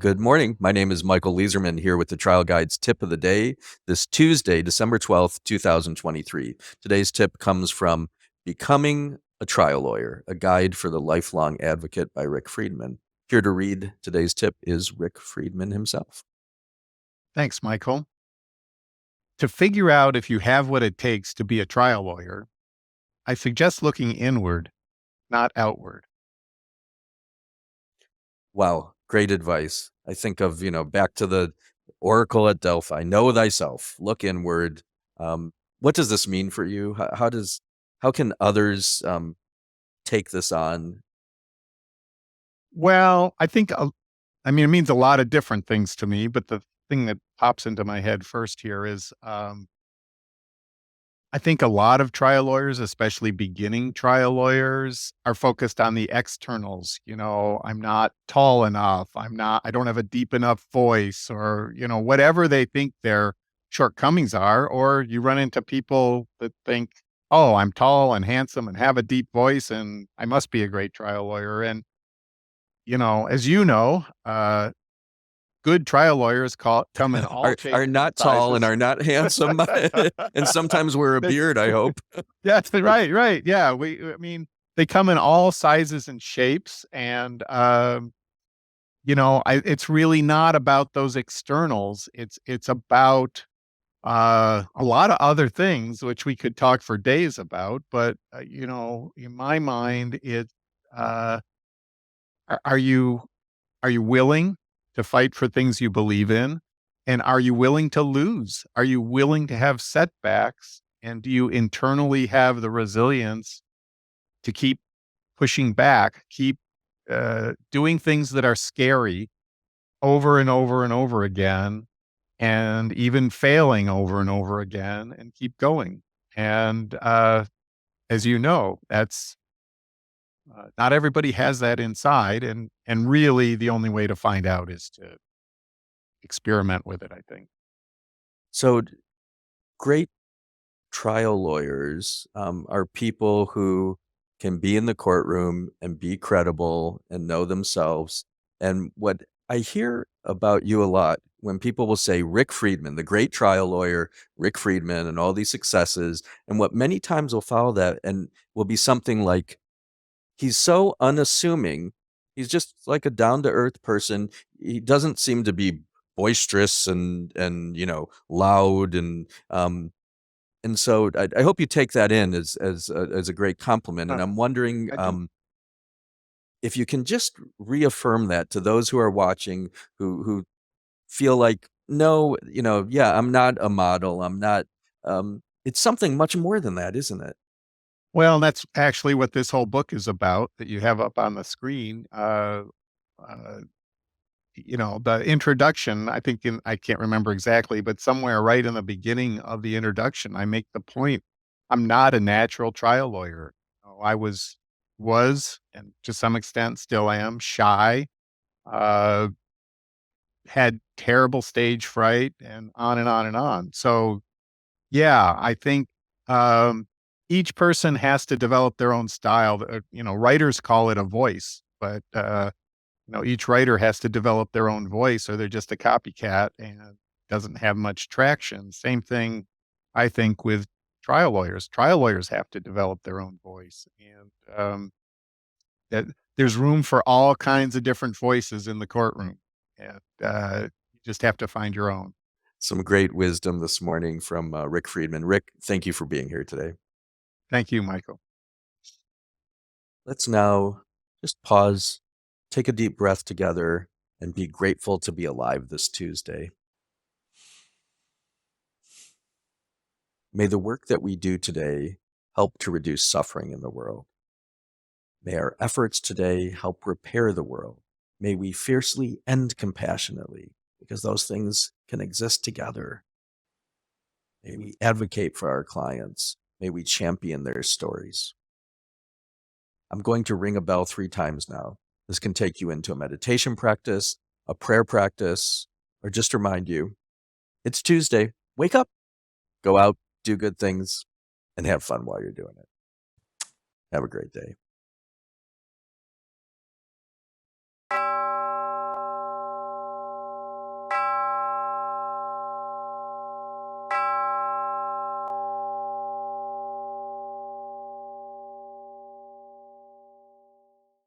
Good morning. My name is Michael Leeserman here with the Trial Guide's tip of the day this Tuesday, December 12th, 2023. Today's tip comes from Becoming a Trial Lawyer, a guide for the lifelong advocate by Rick Friedman. Here to read today's tip is Rick Friedman himself. Thanks, Michael. To figure out if you have what it takes to be a trial lawyer, I suggest looking inward, not outward. Wow, great advice. I think of, back to the Oracle at Delphi, know thyself, look inward. What does this mean for you? How can others take this on? Well, it means a lot of different things to me, but the thing that pops into my head first here is I think a lot of trial lawyers, especially beginning trial lawyers, are focused on the externals. I'm not tall enough. I don't have a deep enough voice, or, whatever they think their shortcomings are. Or you run into people that think, oh, I'm tall and handsome and have a deep voice and I must be a great trial lawyer. And, as good trial lawyers come in all Are shapes and not tall and sizes. are not handsome, and sometimes wear a beard, I hope. That's right, right. Yeah, they come in all sizes and shapes, and it's really not about those externals. It's about a lot of other things, which we could talk for days about. But in my mind, uh, are you willing to fight for things you believe in? And are you willing to lose? Are you willing to have setbacks? And do you internally have the resilience to keep pushing back, keep doing things that are scary over and over and over again, and even failing over and over again, and keep going? And as you know, that's not everybody has that inside, and really the only way to find out is to experiment with it, I think. So great trial lawyers are people who can be in the courtroom and be credible and know themselves. And what I hear about you a lot when people will say Rick Friedman, the great trial lawyer, Rick Friedman, and all these successes, and what many times will follow that and will be something like, he's so unassuming. He's just like a down to earth person. He doesn't seem to be boisterous and loud and so I hope you take that in as a great compliment. And Uh, I'm wondering I do. if you can just reaffirm that to those who are watching who feel like, no, yeah, I'm not a model. I'm not. It's something much more than that, isn't it? Well, that's actually what this whole book is about that you have up on the screen. Uh, the introduction, I can't remember exactly, but somewhere right in the beginning of the introduction, I make the point, I'm not a natural trial lawyer. I was, and to some extent still am, shy, uh, had terrible stage fright, and on and on and on. So, yeah, I think, each person has to develop their own style. Writers call it a voice, but, each writer has to develop their own voice or they're just a copycat and doesn't have much traction. Same thing, I think, with trial lawyers. Trial lawyers have to develop their own voice, and, that there's room for all kinds of different voices in the courtroom, and, you just have to find your own. Some great wisdom this morning from Rick Friedman. Rick, thank you for being here today. Thank you, Michael. Let's now just pause, take a deep breath together, and be grateful to be alive this Tuesday. May the work that we do today help to reduce suffering in the world. May our efforts today help repair the world. May we fiercely and compassionately, because those things can exist together. May we advocate for our clients. May we champion their stories. I'm going to ring a bell 3 times now. This can take you into a meditation practice, a prayer practice, or just remind you, it's Tuesday. Wake up, go out, do good things, and have fun while you're doing it. Have a great day.